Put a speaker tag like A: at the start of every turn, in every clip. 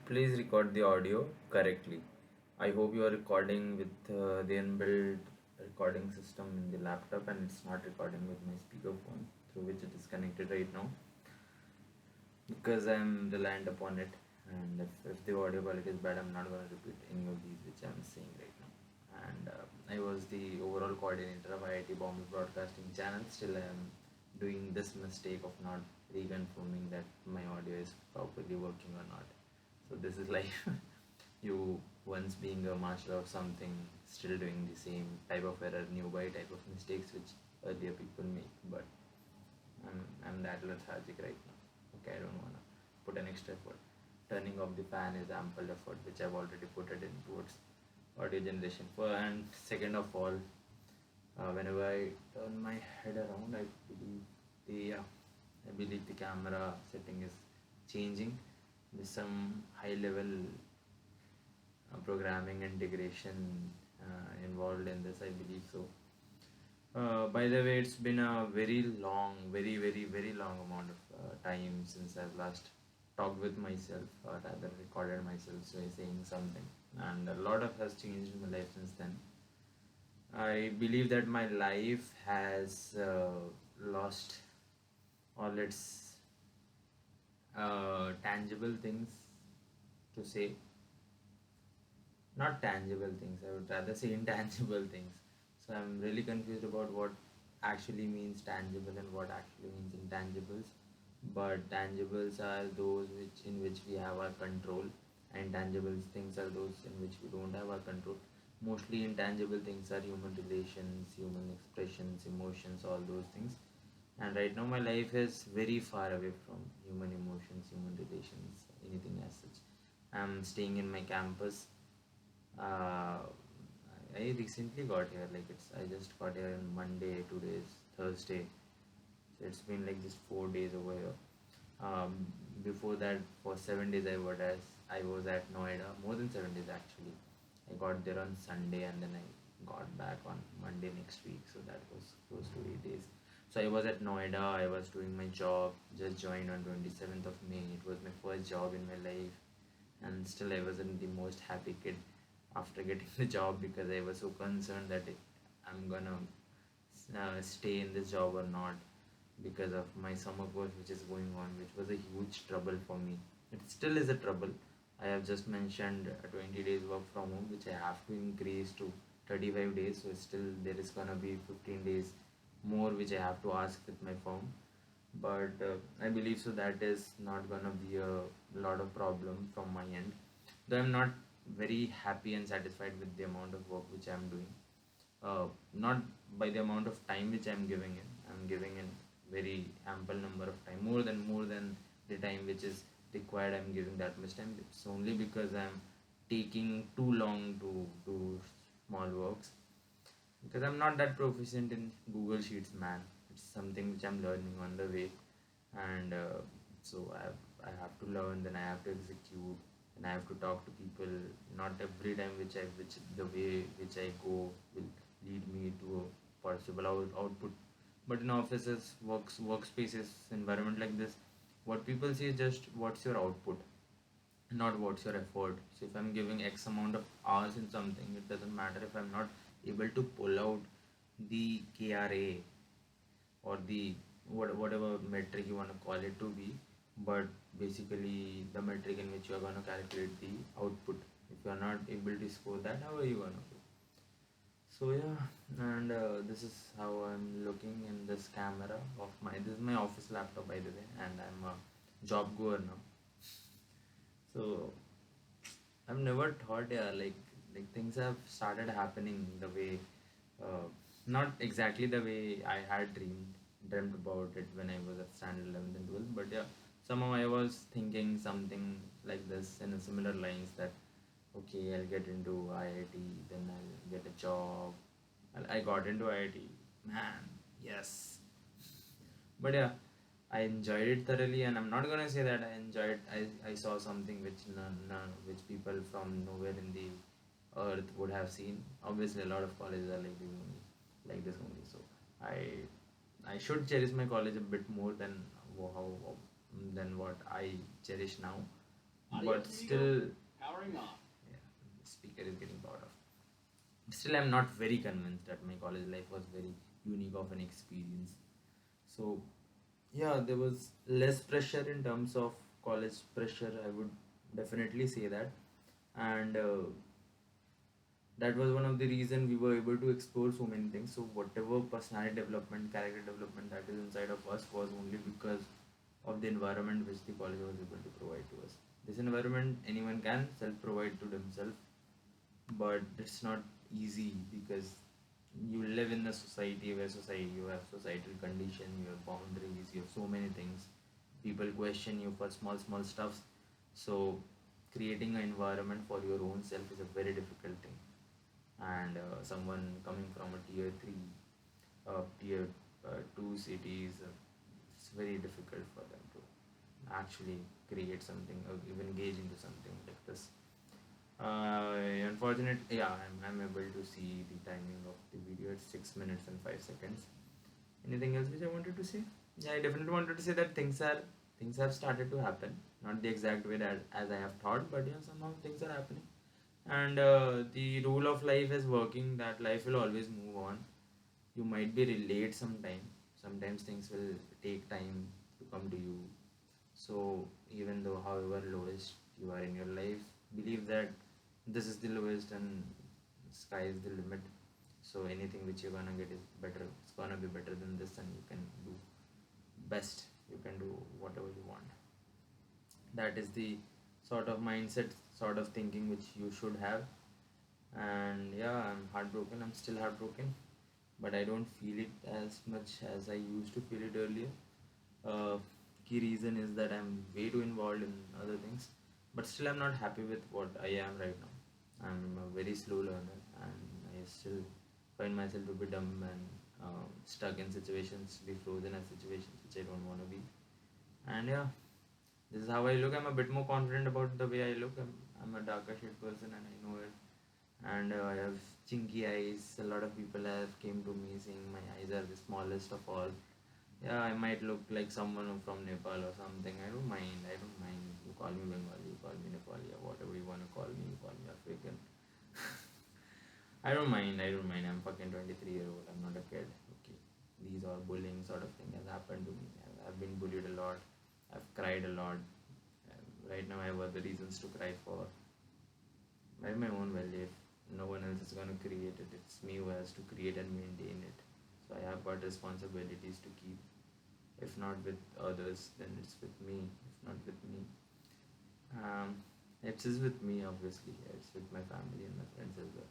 A: Please record the audio correctly. I hope you are recording with the inbuilt recording system in the laptop and it's not recording with my speakerphone through which it is connected right now because I'm reliant upon it. And if the audio quality is bad, I'm not going to repeat any of these which I'm saying right now. And I was the overall coordinator of IIT Bombay Broadcasting Channel. Still, I am doing this mistake of not reconfirming that my audio is properly working or not. So this is like you once being a master of something, still doing the same type of error, newbie type of mistakes which earlier people make. But I'm that lethargic right now. Okay, I don't wanna put an extra effort. Turning off the fan is ample effort which I've already put it in towards audio generation. For and second of all, whenever I turn my head around, I believe the camera setting is changing. There's some high level programming integration involved in this, I believe so. By the way, it's been a very long, very long amount of time since I've last talked with myself, or rather recorded myself saying something, and a lot of has changed in my life since then. I believe that my life has lost all its tangible things to say. Not tangible things, I would rather say intangible things. So I'm really confused about what actually means tangible and what actually means intangibles. But tangibles are those which we have our control, and tangible things are those in which we don't have our control. Mostly intangible things are human relations, human expressions, emotions, all those things. And right now my life is very far away from human emotions, human relations, anything as such. I'm staying in my campus. uh, I recently got here. Like I just got here on Monday. Today is Thursday, so it's been like just 4 days over here. Before that, for 7 days I was at Noida. More than 7 days actually. I got there on Sunday and then I got back on Monday next week. So that was close to 8 days. So I was at Noida. I was doing my job. Just joined on 27th of May. It was my first job in my life, and still I wasn't the most happy kid after getting the job because I was so concerned that I'm gonna stay in this job or not because of my summer course which is going on, which was a huge trouble for me. It still is a trouble. I have just mentioned 20 days work from home, which I have to increase to 35 days. So still there is gonna be 15 days more which I have to ask with my firm. But I believe so that is not gonna be a lot of problem from my end. Though I'm not very happy and satisfied with the amount of work which I'm doing. Not by the amount of time which I'm giving in. I'm giving in very ample number of time, more than the time which is required. I'm giving that much time. It's only because I'm taking too long to do small works, because I'm not that proficient in Google Sheets, man. It's something which I'm learning on the way, and so I have to learn, then I have to execute, and I have to talk to people. Not every time which the way which I go will lead me to a possible output. But in offices, workspaces, environment like this, what people see is just what's your output, not what's your effort. So if I'm giving X amount of hours in something, it doesn't matter if I'm not able to pull out the KRA or the whatever metric you want to call it to be, but basically the metric in which you are going to calculate the output. If you are not able to score that, how are you going to do? So yeah, and this is how I'm looking in this camera of my. This is my office laptop, by the way, and I'm a job goer now. So I've never thought, yeah, like things have started happening the way, uh, not exactly the way I had dreamt about it when I was at standard 11th and 12th, but yeah, somehow I was thinking something like this in a similar lines that, okay, I'll get into IIT, then I'll get a job. I got into IIT, man, yes, but yeah, I enjoyed it thoroughly, and I'm not gonna say that I enjoyed. I saw something which none which people from nowhere in the earth would have seen. Obviously, a lot of colleges are like this only. So I I should cherish my college a bit more than how than what I cherish now. but still, yeah, the speaker is getting powered off. Still, I'm not very convinced that my college life was very unique of an experience. So, yeah, there was less pressure in terms of college pressure, I would definitely say that. And that was one of the reason we were able to explore so many things. So whatever personality development, character development that is inside of us was only because of the environment which the college was able to provide to us. This environment anyone can self provide to themselves, but it's not easy because you live in a society where society you have societal condition, you have boundaries, you have so many things. People question you for small stuffs. So creating an environment for your own self is a very difficult thing. And someone coming from a tier 3 tier 2 cities, it's very difficult for them to actually create something or even engage into something like this. Yeah, I'm able to see the timing of the video. It's 6 minutes and 5 seconds. Anything else which I wanted to say? Yeah, I definitely wanted to say that things have started to happen. Not the exact way that as I have thought, but yeah, somehow things are happening. And the rule of life is working. That life will always move on. You might be late sometime. Sometimes things will take time to come to you. So even though however lowest you are in your life, believe that this is the lowest and sky is the limit. So anything which you're gonna get is better. It's gonna be better than this, and you can do best. You can do whatever you want. That is the sort of mindset, sort of thinking which you should have. And yeah, I'm heartbroken. I'm still heartbroken, but I don't feel it as much as I used to feel it earlier. uh, Key reason is that I'm way too involved in other things, but still I'm not happy with what I am right now. I'm a very slow learner, and I still find myself to be dumb and stuck in situations, be frozen in situations which I don't want to be. And yeah, this is how I look. I'm a bit more confident about the way I look. I'm a darker shade person, and I know it. And I have chinky eyes. A lot of people have came to me saying my eyes are the smallest of all. Yeah, I might look like someone from Nepal or something. I don't mind. I don't mind. You call me Bengali, you call me Nepali, or whatever you want to call me. You call me African. I don't mind. I don't mind. I'm fucking 23-year-old. I'm not a kid. Okay. These are bullying sort of thing has happened to me. I've been bullied a lot. I've cried a lot. Right now, I have other reasons to cry for. I have my own value. If no one else is going to create it, it's me who has to create and maintain it. So I have got responsibilities to keep. If not with others, then it's with me. If not with me, um, it's just with me, obviously. It's with my family and my friends as well.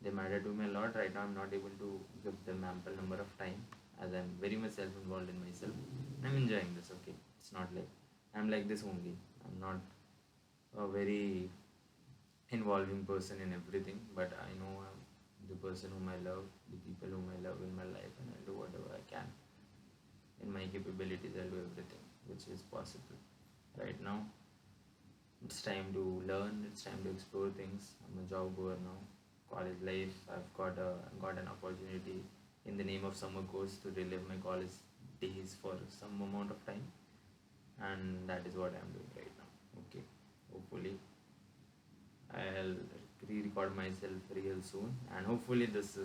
A: They matter to me a lot. Right now, I'm not able to give them ample number of time as I'm very much self-involved in myself. I'm enjoying this. Okay, it's not like I'm like this only. I'm not a very involving person in everything, but I know I'm the person whom I love, the people whom I love in my life, and I'll do whatever I can in my capabilities. I'll do everything which is possible. Right now, it's time to learn. It's time to explore things. I'm a job goer now. College life. Got an opportunity in the name of summer course to relive my college days for some amount of time, and that is what I'm doing right now. Okay, hopefully I'll re-record myself real soon, and hopefully this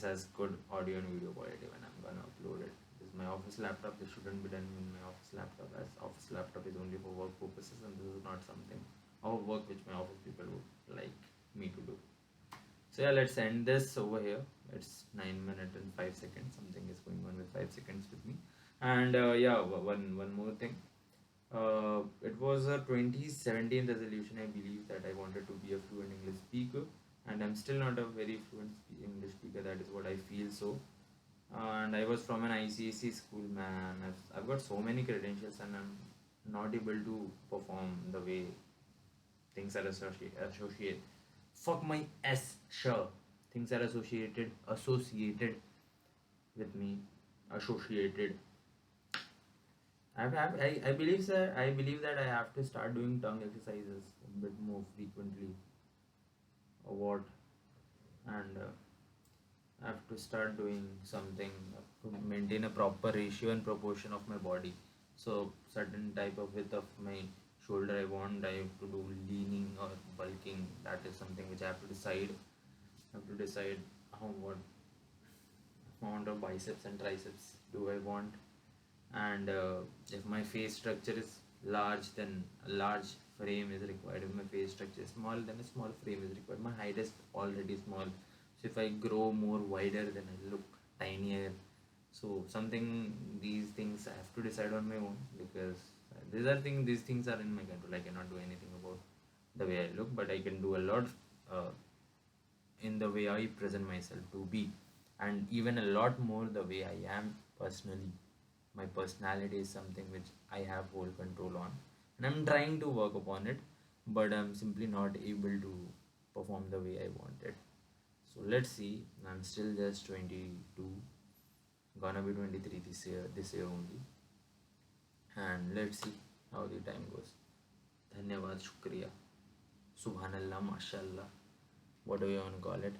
A: has good audio and video quality when I'm gonna upload it. This is my office laptop. This shouldn't be done in my office laptop, as office laptop is only for work purposes, and this is not something of work which my office people would like me to do. So yeah, let's end this over here. It's 9 minutes and 5 seconds. Something is going on with 5 seconds with me. And yeah, one more thing. It was a 2017 resolution, I believe, that I wanted to be a fluent English speaker, and I'm still not a very fluent English speaker. That is what I feel so. And I was from an ICSE school, man. I've got so many credentials, and I'm not able to perform the way things are associated. Fuck my S, sure. Things are associated with me, associated. I believe sir. I believe that I have to start doing tongue exercises a bit more frequently, or what, and I have to start doing something to maintain a proper ratio and proportion of my body. So certain type of width of my shoulder I want, I have to do leaning or bulking. That is something which I have to decide. I have to decide how what amount of biceps and triceps do I want. And if my face structure is large, then a large frame is required. If my face structure is small, then a small frame is required. My height is already small, so if I grow more wider, then I look tinier. So something, these things I have to decide on my own, because these things are in my control. I cannot do anything about the way I look, but I can do a lot uh, in the way I present myself to be, and even a lot more the way I am personally. My personality is something which I have whole control on, and I'm trying to work upon it, but I'm simply not able to perform the way I wanted. So let's see. I'm still just 22, gonna be 23 this year only, and let's see how the time goes. Dhanyavad, shukriya, subhanallah, mashallah, whatever you want to call it.